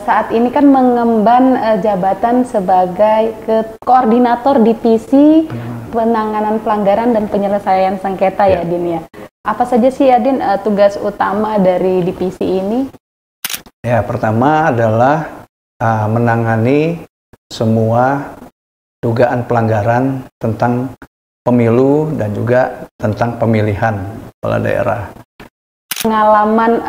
saat ini kan mengemban jabatan sebagai koordinator divisi penanganan pelanggaran dan penyelesaian sengketa ya Din ya. Apa saja sih ya Din tugas utama dari divisi ini? Ya, pertama adalah menangani semua dugaan pelanggaran tentang pemilu dan juga tentang pemilihan kepala daerah. Pengalaman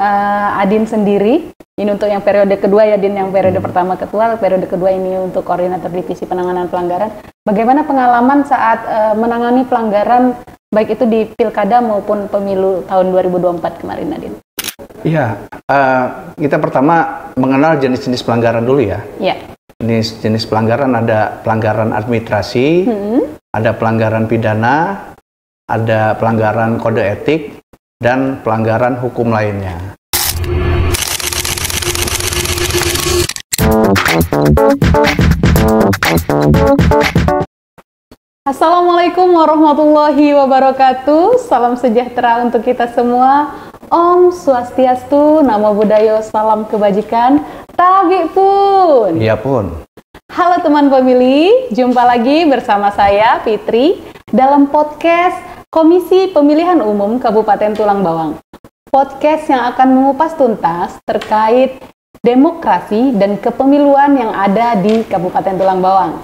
Adin sendiri, ini untuk yang periode kedua ya Din, yang periode pertama ketua, periode kedua ini untuk koordinator divisi penanganan pelanggaran. Bagaimana pengalaman saat menangani pelanggaran baik itu di pilkada maupun pemilu tahun 2024 kemarin Adin? Iya, kita pertama mengenal jenis-jenis pelanggaran dulu ya. Iya. Jenis pelanggaran ada pelanggaran administrasi, ada pelanggaran pidana, ada pelanggaran kode etik, dan pelanggaran hukum lainnya. Assalamualaikum warahmatullahi wabarakatuh. Salam sejahtera untuk kita semua. Om Swastiastu, Namo Buddhaya, salam kebajikan. Tabi pun. Iya pun. Halo teman pemilih, jumpa lagi bersama saya Fitri dalam podcast Komisi Pemilihan Umum Kabupaten Tulang Bawang. Podcast yang akan mengupas tuntas terkait demokrasi dan kepemiluan yang ada di Kabupaten Tulang Bawang.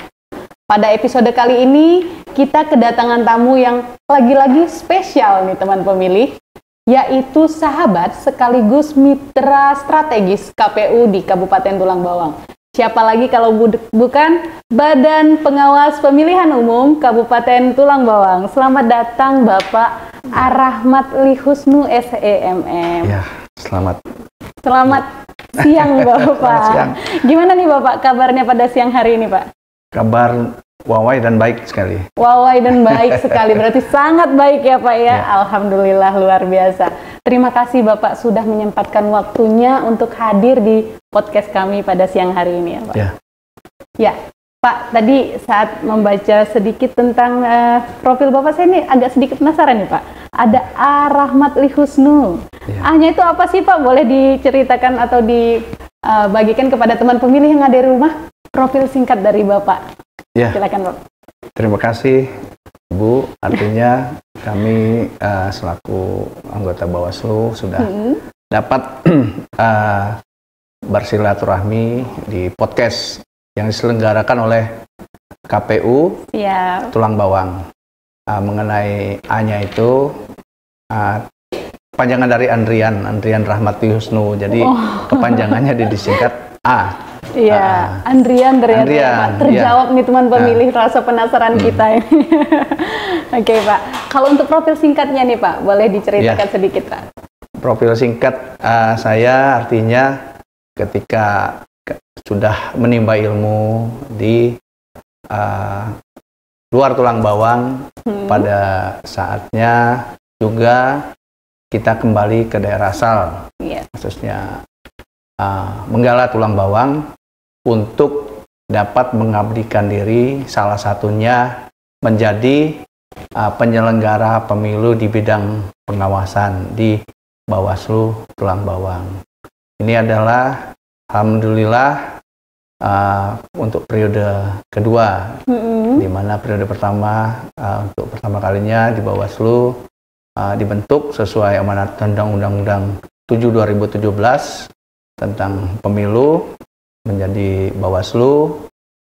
Pada episode kali ini, kita kedatangan tamu yang lagi-lagi spesial nih teman pemilih, yaitu sahabat sekaligus mitra strategis KPU di Kabupaten Tulang Bawang. Siapa lagi kalau bukan Badan Pengawas Pemilihan Umum Kabupaten Tulang Bawang. Selamat datang Bapak Arahmat Lihusnu SEMM. Ya, selamat siang Bapak. Selamat siang. Gimana nih Bapak kabarnya pada siang hari ini Pak? Kabar wawai dan baik sekali. Wawai dan baik sekali, berarti sangat baik ya Pak ya. Alhamdulillah luar biasa. Terima kasih Bapak sudah menyempatkan waktunya untuk hadir di podcast kami pada siang hari ini ya Pak. Ya Pak, tadi saat membaca sedikit tentang profil Bapak, saya ini agak sedikit penasaran nih Pak. Ada Arahmat Lihusnu. A-nya itu apa sih Pak? Boleh diceritakan atau dibagikan kepada teman pemilih yang ada di rumah? Profil singkat dari Bapak. Ya. Silakan Bapak. Terima kasih Bu. Artinya kami selaku anggota Bawaslu sudah dapat bersilaturahmi di podcast yang diselenggarakan oleh KPU Tulang Bawang. Mengenai A-nya itu panjangan dari Andrian Rahmat Lihusnu. Jadi kepanjangannya disingkat A. Iya, Andrian. Terjawab nih teman pemilih rasa penasaran kita ini. Oke Pak, kalau untuk profil singkatnya nih Pak, boleh diceritakan sedikit Pak? Profil singkat saya artinya ketika sudah menimba ilmu di luar Tulang Bawang, pada saatnya juga kita kembali ke daerah asal, khususnya Menggala Tulang Bawang, untuk dapat mengabdikan diri, salah satunya menjadi penyelenggara pemilu di bidang pengawasan di Bawaslu Tulang Bawang. Ini adalah alhamdulillah untuk periode kedua, di mana periode pertama untuk pertama kalinya di Bawaslu dibentuk sesuai amanat Undang-Undang 7/2017 tentang pemilu, menjadi Bawaslu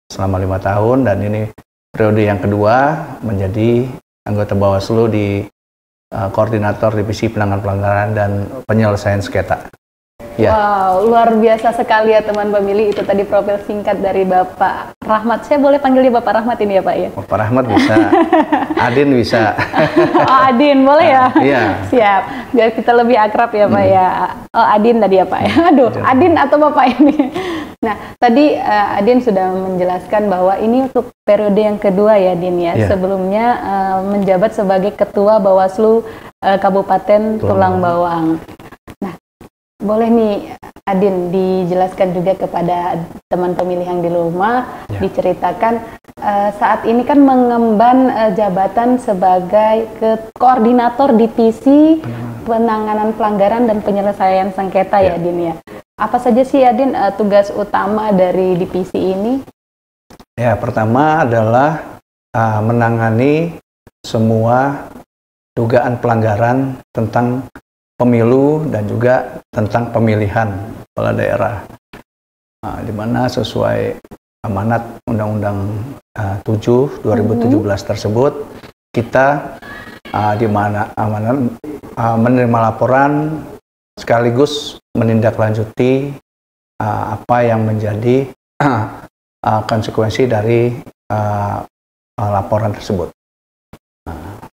selama 5 tahun, dan ini periode yang kedua menjadi anggota Bawaslu di koordinator divisi penanganan pelanggaran dan penyelesaian sengketa. Wow, luar biasa sekali ya teman pemilih. Itu tadi profil singkat dari Bapak Rahmat. Saya boleh panggil dia Bapak Rahmat ini ya Pak ya? Bapak Rahmat bisa, Adin bisa. Oh Adin, boleh ya? Iya. Siap, biar kita lebih akrab ya Pak ya. Oh Adin tadi ya Pak ya? Aduh, Adin atau Bapak ini? Nah, tadi Adin sudah menjelaskan bahwa ini untuk periode yang kedua ya Din ya. Sebelumnya menjabat sebagai Ketua Bawaslu Kabupaten Tulang Bawang. Boleh nih Adin dijelaskan juga kepada teman pemilih yang di rumah, diceritakan saat ini kan mengemban jabatan sebagai koordinator divisi penanganan pelanggaran dan penyelesaian sengketa ya Din ya. Apa saja sih ya Din tugas utama dari divisi ini? Ya, pertama adalah menangani semua dugaan pelanggaran tentang pemilu dan juga tentang pemilihan kepala daerah, di mana sesuai amanat Undang-Undang 7 2017 tersebut, kita di mana amanat menerima laporan sekaligus menindaklanjuti apa yang menjadi konsekuensi dari laporan tersebut.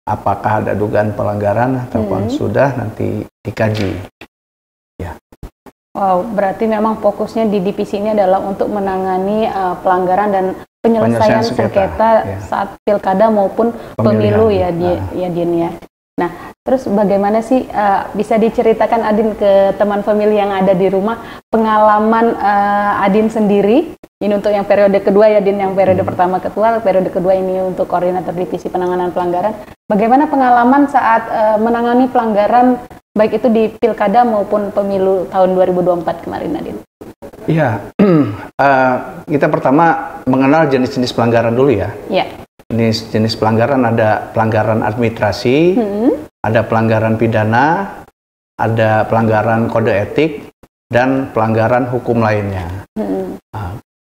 Apakah ada dugaan pelanggaran ataupun sudah, nanti dikaji. Ya. Wow, berarti memang fokusnya di divisi ini adalah untuk menangani pelanggaran dan penyelesaian sengketa saat pilkada maupun pemilu ya, Din ya. Nah, terus bagaimana sih bisa diceritakan Adin ke teman famili yang ada di rumah pengalaman Adin sendiri ini untuk yang periode kedua ya Din, yang periode pertama ketua, periode kedua ini untuk koordinator divisi penanganan pelanggaran. Bagaimana pengalaman saat menangani pelanggaran baik itu di pilkada maupun pemilu tahun 2024 kemarin Adin? Iya, kita pertama mengenal jenis-jenis pelanggaran dulu ya. Iya. Jenis pelanggaran ada pelanggaran administrasi, ada pelanggaran pidana, ada pelanggaran kode etik, dan pelanggaran hukum lainnya.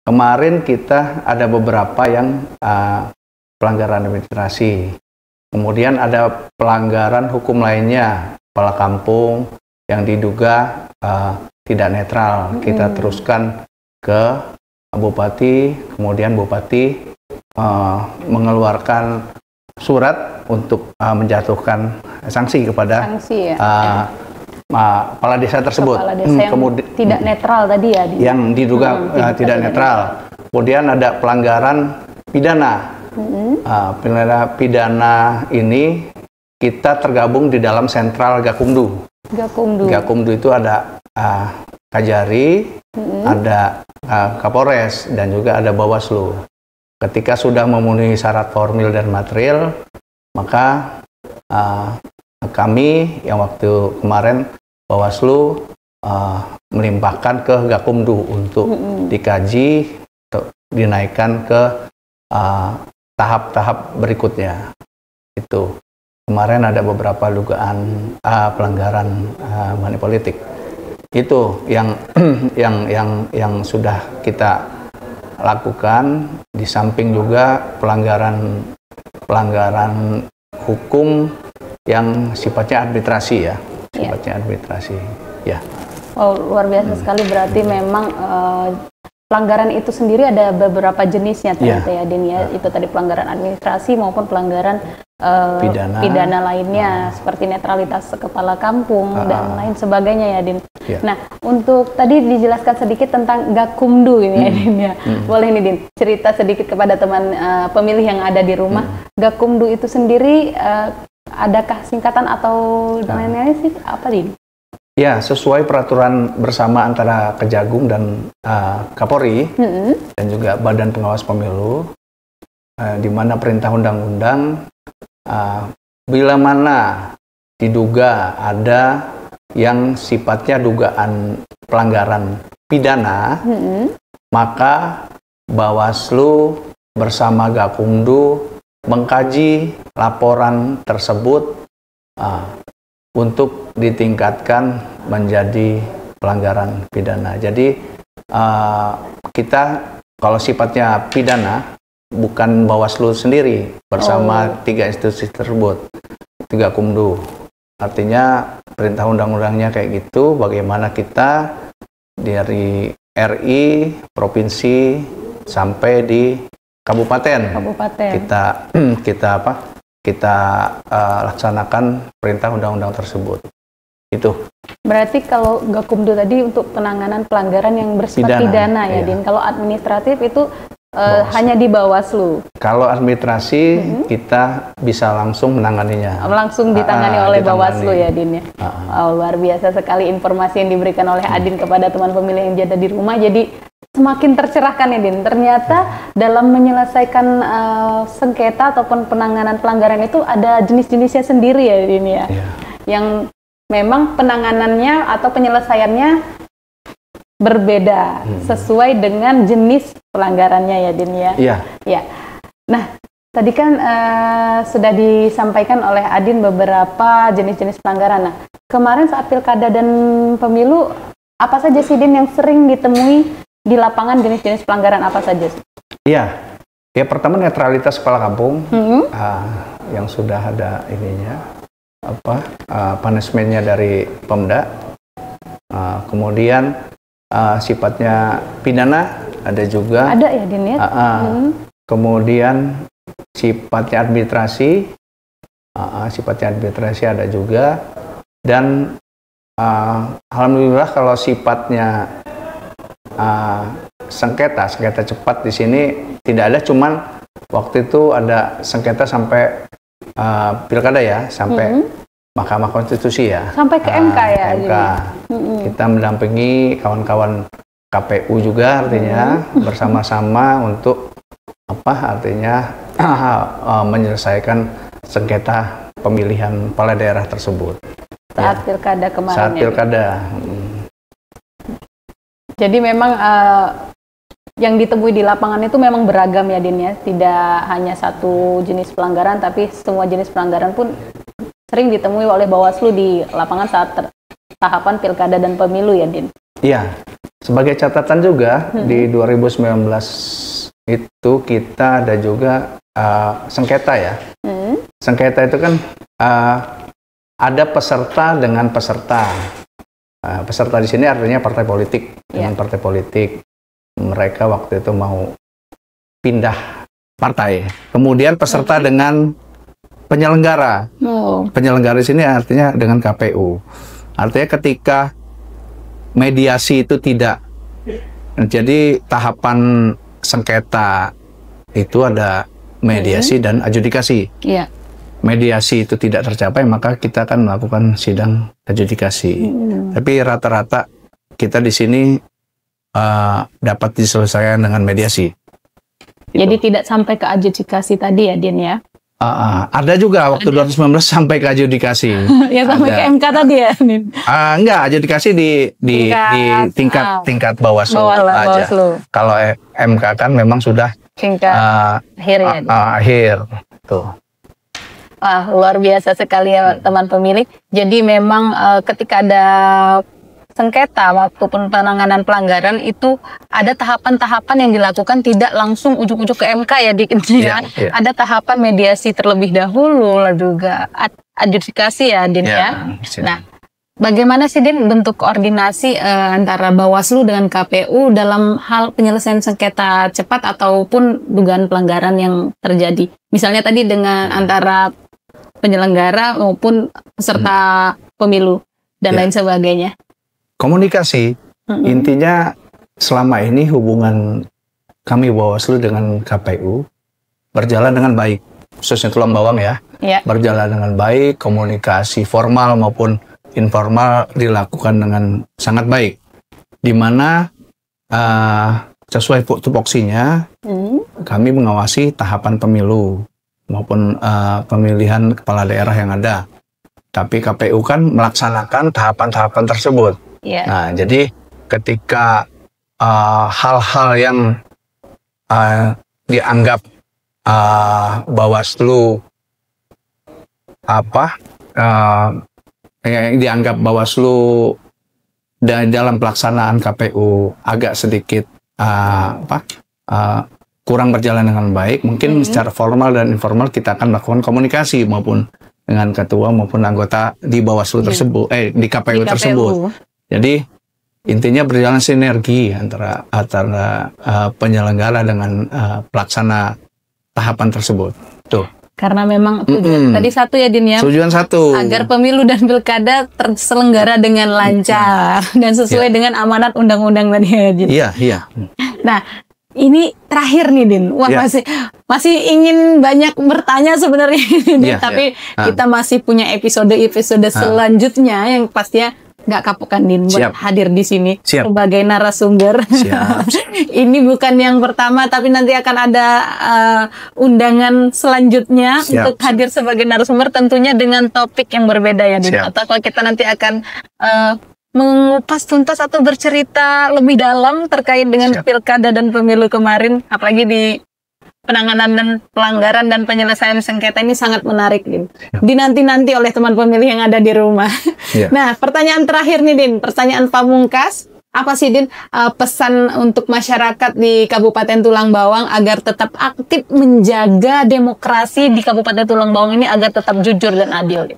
Kemarin kita ada beberapa yang pelanggaran administrasi, kemudian ada pelanggaran hukum lainnya, kepala kampung yang diduga tidak netral. Kita teruskan ke Bupati, kemudian Bupati mengeluarkan surat untuk menjatuhkan sanksi kepada kepala desa tersebut. Kepala desa yang tidak netral tadi ya? Yang diduga tidak netral. Kemudian ada pelanggaran pidana. Pidana ini kita tergabung di dalam sentral Gakumdu. Gakumdu itu ada Kajari, ada Kapolres, dan juga ada Bawaslu. Ketika sudah memenuhi syarat formil dan material, maka kami yang waktu kemarin Bawaslu melimpahkan ke Gakumdu untuk dikaji, untuk dinaikkan ke tahap-tahap berikutnya. Itu kemarin ada beberapa dugaan pelanggaran money politik. Itu yang sudah kita lakukan, di samping juga pelanggaran hukum yang sifatnya administrasi ya, administrasi ya. Oh, luar biasa sekali, berarti memang pelanggaran itu sendiri ada beberapa jenisnya ternyata ya Din ya. Itu tadi pelanggaran administrasi maupun pelanggaran pidana lainnya seperti netralitas kepala kampung dan lain sebagainya ya Din. Nah, untuk tadi dijelaskan sedikit tentang Gakumdu ini ya Din ya. Boleh nih Din cerita sedikit kepada teman pemilih yang ada di rumah. Gakumdu itu sendiri adakah singkatan atau lain-lain sih apa Din? Ya, sesuai peraturan bersama antara Kejagung dan Kapolri dan juga Badan Pengawas Pemilu, di mana perintah undang-undang bila mana diduga ada yang sifatnya dugaan pelanggaran pidana, maka Bawaslu bersama Gakumdu mengkaji laporan tersebut untuk ditingkatkan menjadi pelanggaran pidana. Jadi kita kalau sifatnya pidana, bukan Bawaslu sendiri bersama tiga institusi tersebut, tiga Kumdu. Artinya perintah undang-undangnya kayak gitu. Bagaimana kita dari RI, provinsi sampai di kabupaten. Kita laksanakan perintah undang-undang tersebut. Itu. Berarti kalau Gakumdu tadi untuk penanganan pelanggaran yang bersifat pidana ya, Din. Kalau administratif itu hanya di Bawaslu. Kalau administrasi kita bisa langsung menanganinya. Langsung ditangani oleh Bawaslu ya, Din ya. Luar biasa sekali informasi yang diberikan oleh Adin kepada teman pemilih yang ada di rumah. Jadi semakin tercerahkan ya, Din. Ternyata dalam menyelesaikan sengketa ataupun penanganan pelanggaran itu ada jenis-jenisnya sendiri ya, Din ya. Yang memang penanganannya atau penyelesaiannya berbeda sesuai dengan jenis pelanggarannya ya, Din ya. Iya. Ya. Nah, tadi kan sudah disampaikan oleh Adin beberapa jenis-jenis pelanggaran. Nah, kemarin saat pilkada dan pemilu, apa saja sih, Din, yang sering ditemui di lapangan, jenis-jenis pelanggaran apa saja? Iya. Ya, pertama netralitas kepala kampung yang sudah ada ininya. Punishment-nya dari Pemda, kemudian sifatnya pidana ada juga, ada ya, Din ya. Kemudian sifatnya administrasi, ada juga, dan alhamdulillah kalau sifatnya sengketa cepat di sini tidak ada, cuman waktu itu ada sengketa sampai pilkada ya, sampai Mahkamah Konstitusi ya, sampai ke MK ya. MK. Kita mendampingi kawan-kawan KPU juga, artinya bersama-sama untuk menyelesaikan sengketa pemilihan kepala daerah tersebut saat pilkada kemarin. Saat pilkada. Jadi memang yang ditemui di lapangan itu memang beragam ya, Din ya. Tidak hanya satu jenis pelanggaran, tapi semua jenis pelanggaran pun sering ditemui oleh Bawaslu di lapangan saat tahapan pilkada dan pemilu ya, Din. Iya. Sebagai catatan juga di 2019 itu kita ada juga sengketa ya. Sengketa itu kan ada peserta dengan peserta. Peserta di sini artinya partai politik dengan partai politik. Mereka waktu itu mau pindah partai. Kemudian peserta dengan penyelenggara. Penyelenggara di sini artinya dengan KPU. Artinya ketika mediasi itu tidak, jadi tahapan sengketa itu ada mediasi dan adjudikasi. Mediasi itu tidak tercapai, maka kita akan melakukan sidang adjudikasi. Tapi rata-rata kita di sini dapat diselesaikan dengan mediasi. Jadi tidak sampai ke adjudikasi tadi ya, Din ya? Ada juga waktu 2019 sampai ke adjudikasi. Ya sampai ke MK tadi ya, Din? Enggak, adjudikasi di tingkat Bawaslu aja. Kalau MK kan memang sudah tingkat akhir ya. Akhir tuh. Luar biasa sekali ya teman pemilih. Jadi memang ketika ada sengketa maupun penanganan pelanggaran itu ada tahapan-tahapan yang dilakukan, tidak langsung ujuk-ujuk ke MK ya, Ada tahapan mediasi terlebih dahulu, lalu juga adjudikasi ya, Din ya. Nah, bagaimana sih, Din, bentuk koordinasi antara Bawaslu dengan KPU dalam hal penyelesaian sengketa cepat ataupun dugaan pelanggaran yang terjadi? Misalnya tadi dengan antara penyelenggara maupun peserta pemilu dan lain sebagainya. Komunikasi, intinya selama ini hubungan kami Bawaslu dengan KPU berjalan dengan baik, khususnya Tulang Bawang ya, berjalan dengan baik, komunikasi formal maupun informal dilakukan dengan sangat baik, di mana sesuai tupoksinya kami mengawasi tahapan pemilu maupun pemilihan kepala daerah yang ada, tapi KPU kan melaksanakan tahapan-tahapan tersebut. Nah, jadi ketika hal-hal yang dianggap Bawaslu dianggap Bawaslu dalam pelaksanaan KPU agak sedikit kurang berjalan dengan baik, mungkin secara formal dan informal kita akan melakukan komunikasi maupun dengan ketua maupun anggota di Bawaslu tersebut, di KPU tersebut. Jadi intinya berjalan sinergi antara penyelenggara dengan pelaksana tahapan tersebut. Tuh. Karena memang tadi satu ya, Din ya. Tujuan satu. Agar pemilu dan pilkada terselenggara dengan lancar dan sesuai dengan amanat undang-undang tadi ya, Din. Iya. Nah, ini terakhir nih, Din. Wah, masih ingin banyak bertanya sebenarnya, tapi kita masih punya episode selanjutnya yang pastinya nggak kapok kan, Din, buat hadir di sini sebagai narasumber. Ini bukan yang pertama, tapi nanti akan ada undangan selanjutnya untuk hadir sebagai narasumber, tentunya dengan topik yang berbeda ya, Din. Atau kalau kita nanti akan mengupas tuntas atau bercerita lebih dalam terkait dengan pilkada dan pemilu kemarin, apalagi di penanganan dan pelanggaran dan penyelesaian sengketa ini sangat menarik, Din. Dinanti-nanti oleh teman pemilih yang ada di rumah. Nah, pertanyaan terakhir nih, Din. Pertanyaan pamungkas. Apa sih, Din, pesan untuk masyarakat di Kabupaten Tulang Bawang agar tetap aktif menjaga demokrasi di Kabupaten Tulang Bawang ini agar tetap jujur dan adil, Din?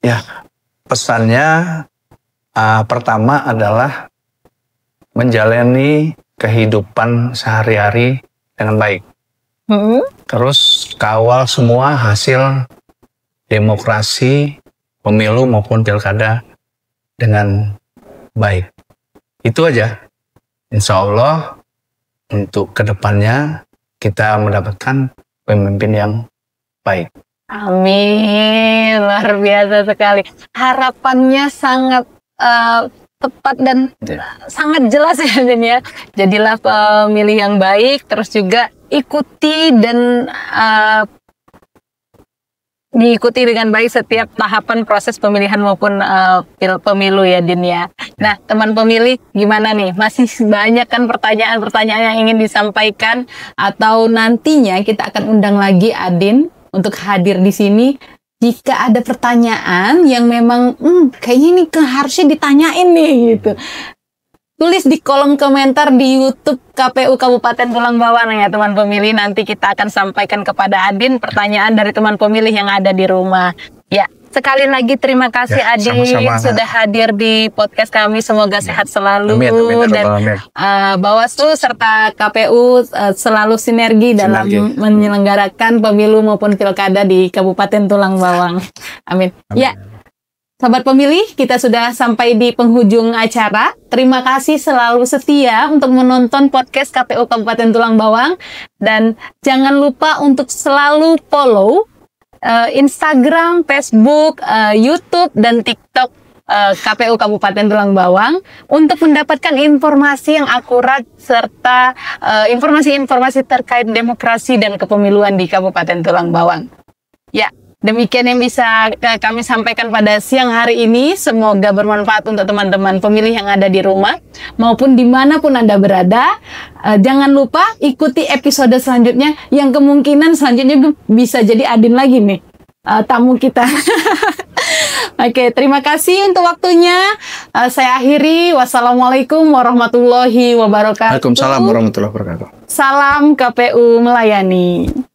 Ya, pesannya pertama adalah menjalani kehidupan sehari-hari dengan baik. Terus kawal semua hasil demokrasi, pemilu maupun pilkada dengan baik. Itu aja. Insya Allah untuk kedepannya kita mendapatkan pemimpin yang baik. Amin, luar biasa sekali. Harapannya sangat tepat dan sangat jelas ya, Din ya. Jadilah pemilih yang baik, terus juga ikuti dan diikuti dengan baik setiap tahapan proses pemilihan maupun pemilu ya, Din ya. Nah, teman pemilih gimana nih? Masih banyak kan pertanyaan-pertanyaan yang ingin disampaikan atau nantinya kita akan undang lagi Adin untuk hadir di sini. Jika ada pertanyaan yang memang kayaknya ini harusnya ditanyain nih gitu, tulis di kolom komentar di YouTube KPU Kabupaten Tulang Bawang ya teman pemilih. Nanti kita akan sampaikan kepada Adin pertanyaan dari teman pemilih yang ada di rumah. Ya, sekali lagi terima kasih Adin sudah hadir di podcast kami. Semoga sehat selalu. Amin, dan Bawaslu serta KPU selalu sinergi dalam menyelenggarakan pemilu maupun pilkada di Kabupaten Tulang Bawang. Amin. Ya. Sahabat pemilih, kita sudah sampai di penghujung acara. Terima kasih selalu setia untuk menonton podcast KPU Kabupaten Tulang Bawang. Dan jangan lupa untuk selalu follow Instagram, Facebook, YouTube, dan TikTok KPU Kabupaten Tulang Bawang untuk mendapatkan informasi yang akurat serta informasi-informasi terkait demokrasi dan kepemiluan di Kabupaten Tulang Bawang. Ya. Demikian yang bisa kami sampaikan pada siang hari ini. Semoga bermanfaat untuk teman-teman pemilih yang ada di rumah maupun dimanapun Anda berada. Jangan lupa ikuti episode selanjutnya yang kemungkinan selanjutnya bisa jadi Adin lagi nih, tamu kita. Oke, terima kasih untuk waktunya. Saya akhiri. Wassalamualaikum warahmatullahi wabarakatuh. Waalaikumsalam warahmatullahi wabarakatuh. Salam KPU melayani.